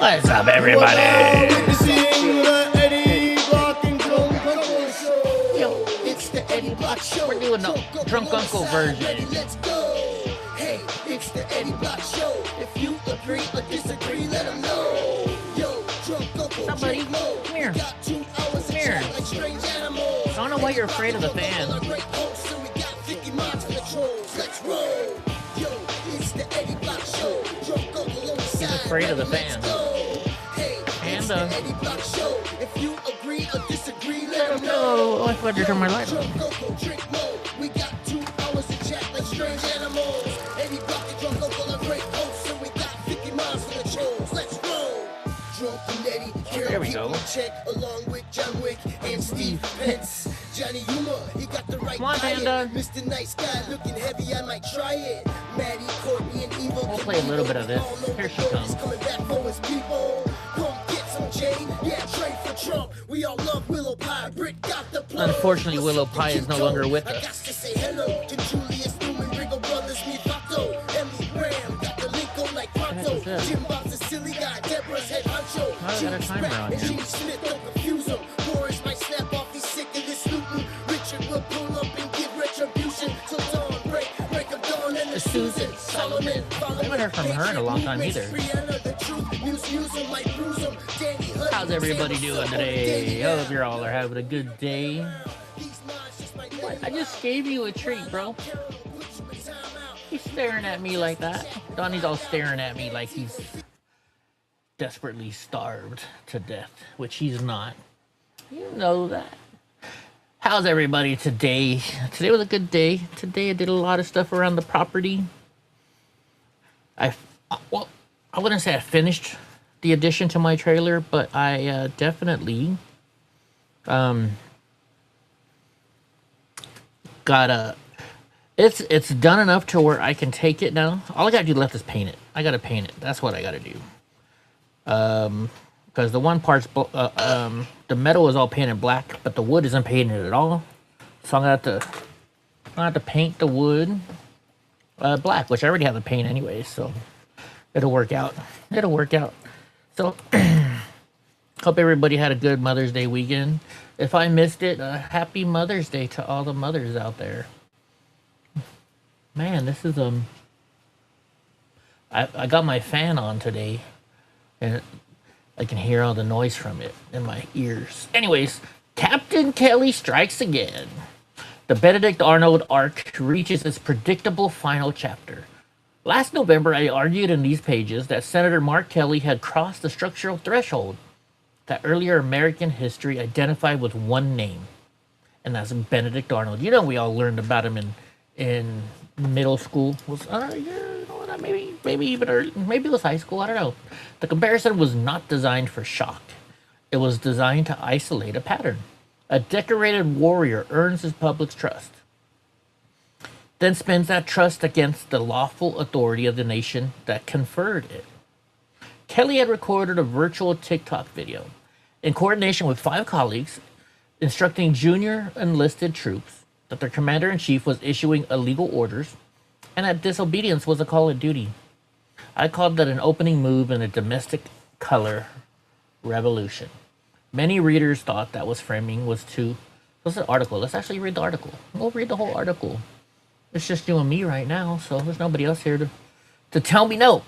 What's up, everybody? Yo, it's the Eddie Block Show. We're doing the Drunk Uncle version. Let's go. Hey, it's the Eddie Block Show. If you agree or disagree, let them know. Yo, Drunk Uncle. Somebody, come here. Got 2 hours Come here. like strange animals. I don't know why you're afraid of the fan. Let's roll. Yo, it's the Eddie Block Show. Drunk Uncle on the side. He's afraid of the fan. Panda. Eddie Block Show. If you agree or disagree, let them know. Oh, I forgot to turn my light on. Drunk Uncle, drink more. We got 2 hours to chat like strange animals. Eddie Block and Drunk Uncle are great hosts, and we got 50 miles for the trolls. Let's roll. Drunk and Eddie, there we go. Check along with John Wick and Steve Pence. Johnny Yuma, he got the right. Come on, Panda. Mr. Nice Guy looking heavy, I might try it. Maddie, Courtney, and Evil. We'll play a little bit of this. Here she comes. Coming back for his people. Come get some Jay. Yeah, trade for Trump. We all love Willow Pie. Britt got the plug. Unfortunately, Willow Pie is no longer with I got us. to say hello to Julius Newman, Ringo Brothers, me Fato, Emily Graham, got the Linko like Pronto. Jim Bob's a silly guy, Deborah's head honcho. I got a timer on And here. Gene Smith, don't confuse him. Boris might snap off, he's sick of this looting. Richard will pull up and give retribution. Till dawn, break of dawn, and the Susan, Solomon, I haven't heard from her in a long time either. How's everybody doing today? I hope you all are having a good day. What? I just gave you a treat, bro. He's staring at me like that. Donnie's all staring at me like he's desperately starved to death, which he's not. You know that. How's everybody today? Today was a good day. Today I did a lot of stuff around the property. Well, I wouldn't say I finished the addition to my trailer, but I definitely got a. It's done enough to where I can take it now. All I gotta do left is paint it. I gotta paint it. That's what I gotta do. Because the one part's the metal is all painted black, but the wood isn't painted at all. So I'm gonna have to paint the wood black, which I already have the paint anyway. So it'll work out. It'll work out. So hope everybody had a good Mother's Day weekend. If I missed it, happy Mother's Day to all the mothers out there. Man, this is I got my fan on today, and I can hear all the noise from it in my ears. Anyways, Captain Kelly strikes again. The Benedict Arnold arc reaches its predictable final chapter. Last November, I argued in these pages that Senator Mark Kelly had crossed the structural threshold that earlier American history identified with one name, and that's Benedict Arnold. You know, we all learned about him in middle school. Maybe even early, maybe it was high school. I don't know. The comparison was not designed for shock. It was designed to isolate a pattern. A decorated warrior earns his public's trust, then spends that trust against the lawful authority of the nation that conferred it. Kelly had recorded a virtual TikTok video in coordination with 5 colleagues, instructing junior enlisted troops that their commander-in-chief was issuing illegal orders and that disobedience was a call of duty. I called that an opening move in a domestic color revolution. Many readers thought that was framing was too... What's the article? Let's actually read the article. We'll read the whole article. It's just you and me right now, so there's nobody else here to tell me no.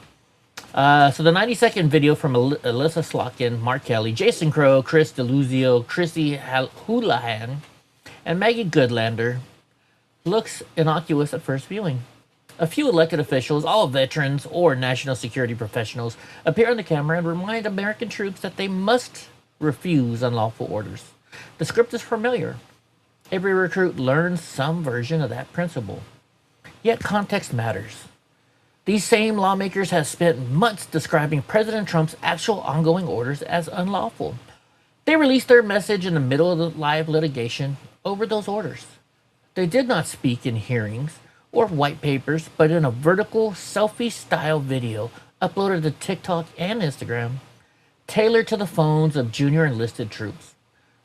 So the 90-second video from Alyssa Slotkin, Mark Kelly, Jason Crow, Chris DeLuzio, Chrissy Houlihan, and Maggie Goodlander looks innocuous at first viewing. A few elected officials, all veterans or national security professionals, appear on the camera and remind American troops that they must refuse unlawful orders. The script is familiar. Every recruit learns some version of that principle. Yet context matters. These same lawmakers have spent months describing President Trump's actual ongoing orders as unlawful. They released their message in the middle of the live litigation over those orders. They did not speak in hearings or white papers, but in a vertical selfie-style video uploaded to TikTok and Instagram, tailored to the phones of junior enlisted troops.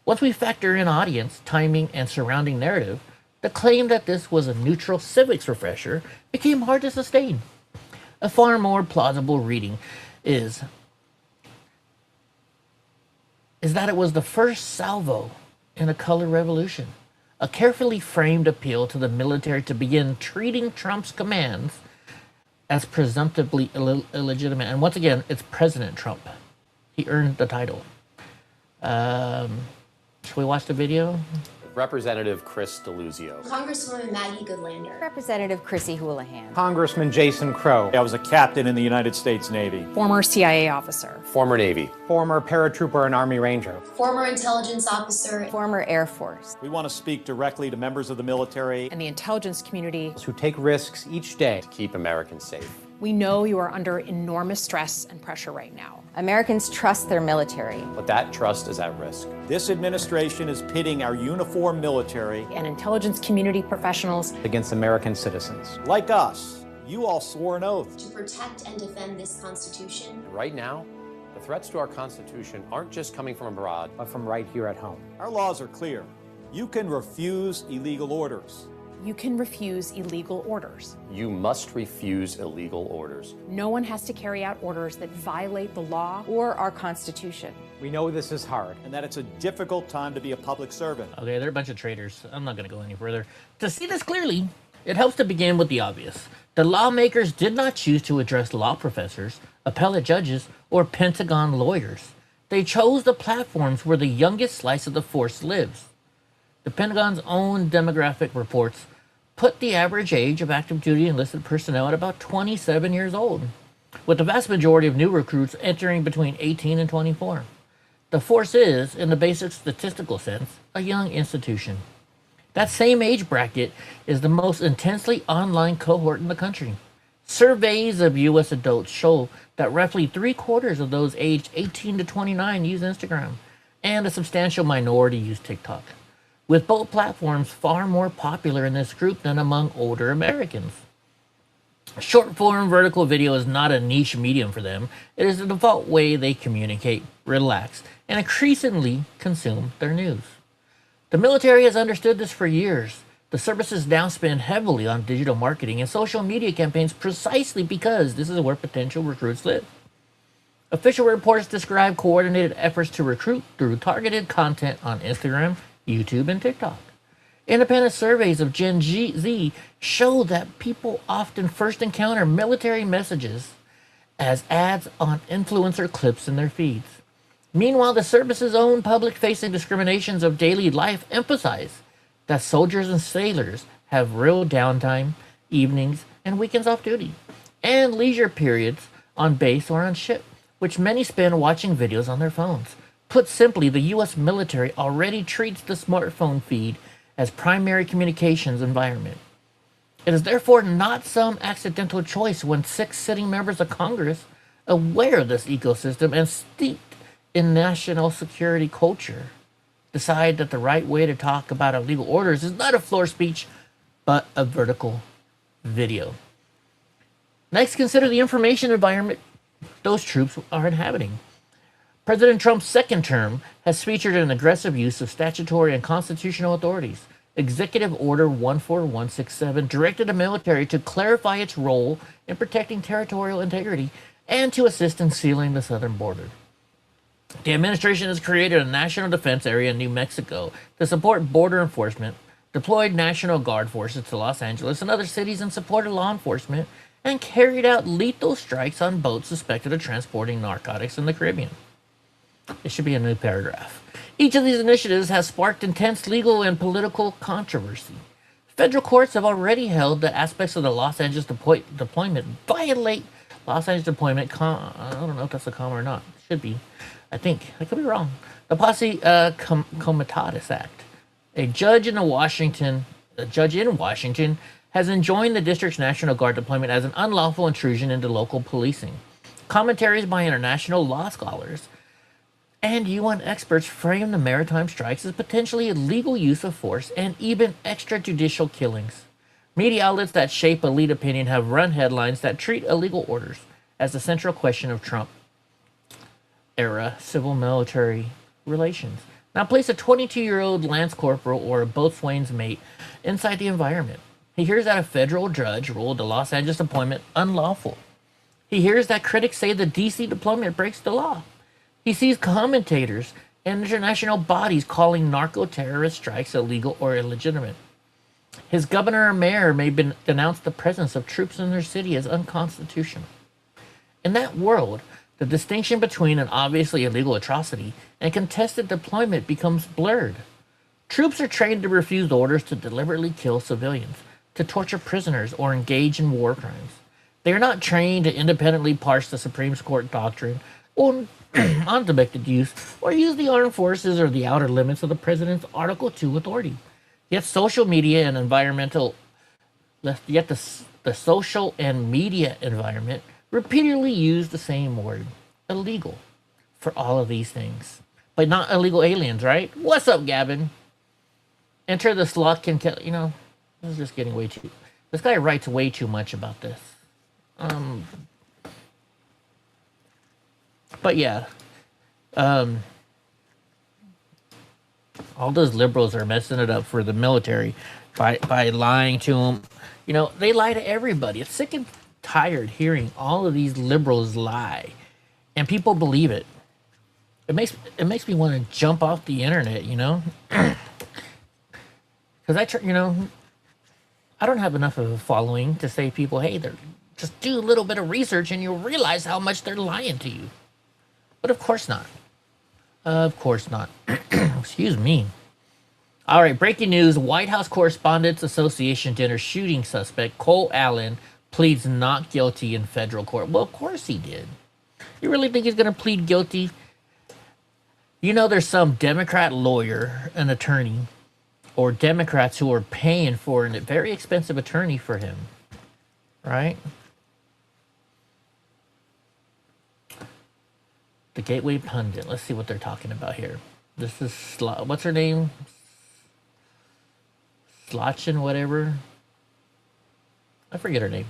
Once we factor in audience, timing, and surrounding narrative, the claim that this was a neutral civics refresher became hard to sustain. A far more plausible reading is is that it was the first salvo in a color revolution, a carefully framed appeal to the military to begin treating Trump's commands as presumptively illegitimate. And once again, it's President Trump. He earned the title. Should we watch the video? Representative Chris DeLuzio. Congresswoman Maggie Goodlander. Representative Chrissy Houlihan. Congressman Jason Crow. I was a captain in the United States Navy. Former CIA officer. Former Navy. Former paratrooper and Army Ranger. Former intelligence officer. Former Air Force. We want to speak directly to members of the military And the intelligence community. who take risks each day. To keep Americans safe. We know you are under enormous stress and pressure right now. Americans trust their military. But that trust is at risk. This administration is pitting our uniformed military And intelligence community professionals. against American citizens. Like us, you all swore an oath. To protect and defend this Constitution. Right now, the threats to our Constitution aren't just coming from abroad, But from right here at home. Our laws are clear. You can refuse illegal orders. You can refuse illegal orders. you must refuse illegal orders. No one has to carry out orders that violate the law. Or our Constitution. We know this is hard and that it's a difficult time to be a public servant. Okay, they're a bunch of traitors. I'm not going to go any further. To see this clearly, it helps to begin with the obvious. The lawmakers did not choose to address law professors, appellate judges, or Pentagon lawyers. They chose the platforms where the youngest slice of the force lives. The Pentagon's own demographic reports put the average age of active duty enlisted personnel at about 27 years old, with the vast majority of new recruits entering between 18 and 24. The force is, in the basic statistical sense, a young institution. That same age bracket is the most intensely online cohort in the country. Surveys of U.S. adults show that roughly 3/4 of those aged 18 to 29 use Instagram, and a substantial minority use TikTok, with both platforms far more popular in this group than among older Americans. Short-form vertical video is not a niche medium for them. It is the default way they communicate, relax, and increasingly consume their news. The military has understood this for years. The services now spend heavily on digital marketing and social media campaigns precisely because this is where potential recruits live. Official reports describe coordinated efforts to recruit through targeted content on Instagram, YouTube, and TikTok. Independent surveys of Gen Z show that people often first encounter military messages as ads on influencer clips in their feeds. Meanwhile, the service's own public-facing discriminations of daily life emphasize that soldiers and sailors have real downtime, evenings, and weekends off duty, and leisure periods on base or on ship, which many spend watching videos on their phones. Put simply, the U.S. military already treats the smartphone feed as primary communications environment. It is therefore not some accidental choice when 6 sitting members of Congress, aware of this ecosystem and steeped in national security culture, decide that the right way to talk about illegal orders is not a floor speech, but a vertical video. Next, consider the information environment those troops are inhabiting. President Trump's second term has featured an aggressive use of statutory and constitutional authorities. Executive Order 14167 directed the military to clarify its role in protecting territorial integrity and to assist in sealing the southern border. The administration has created a national defense area in New Mexico to support border enforcement, deployed National Guard forces to Los Angeles and other cities in support of law enforcement, and carried out lethal strikes on boats suspected of transporting narcotics in the Caribbean. It should be a new paragraph. Each of these initiatives has sparked intense legal and political controversy. Federal courts have already held that aspects of the Los Angeles deployment violate Los Angeles deployment. I don't know if that's a comma or not. It should be. I think. I could be wrong. The Posse Comitatus Act. A judge in Washington has enjoined the district's National Guard deployment as an unlawful intrusion into local policing. Commentaries by international law scholars and UN experts frame the maritime strikes as potentially illegal use of force and even extrajudicial killings. Media outlets that shape elite opinion have run headlines that treat illegal orders as the central question of Trump-era civil-military relations. Now place a 22-year-old lance corporal or a boatswain's mate inside the environment. He hears that a federal judge ruled the Los Angeles deployment unlawful. He hears that critics say the D.C. deployment breaks the law. He sees commentators and international bodies calling narco-terrorist strikes illegal or illegitimate. His governor or mayor may denounce the presence of troops in their city as unconstitutional. In that world, the distinction between an obviously illegal atrocity and contested deployment becomes blurred. Troops are trained to refuse orders to deliberately kill civilians, to torture prisoners, or engage in war crimes. They are not trained to independently parse the Supreme Court doctrine or on domestic use, or use the armed forces or the outer limits of the president's Article 2 authority. Yet social media and the social and media environment repeatedly use the same word, illegal, for all of these things. But not illegal aliens, right? What's up, Gavin? Enter the slot can kill. You know, this is just getting way too. This guy writes way too much about this. But yeah, all those liberals are messing it up for the military by lying to them. You know, they lie to everybody. It's sick and tired hearing all of these liberals lie, and people believe it. It makes me want to jump off the internet, you know, because I don't have enough of a following to say people, hey, just do a little bit of research and you'll realize how much they're lying to you. But of course not. Of course not. Excuse me. All right, breaking news. White House Correspondents Association dinner shooting suspect Cole Allen pleads not guilty in federal court. Well, of course he did. You really think he's going to plead guilty? You know, there's some Democrat lawyer, an attorney, or Democrats who are paying for a very expensive attorney for him, right? The Gateway Pundit. Let's see what they're talking about here. This is, what's her name? Slotchin, whatever. I forget her name.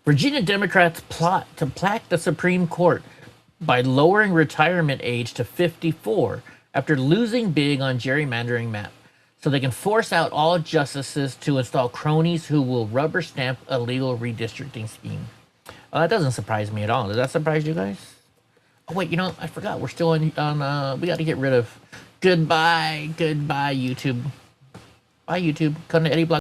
Virginia Democrats plot to plaque the Supreme Court by lowering retirement age to 54 after losing big on gerrymandering map, so they can force out all justices to install cronies who will rubber stamp a legal redistricting scheme. That doesn't surprise me at all. Does that surprise you guys? Oh wait, you know, I forgot. We're still on we got to get rid of. Goodbye, YouTube. Bye, YouTube. Come to Eddie Block.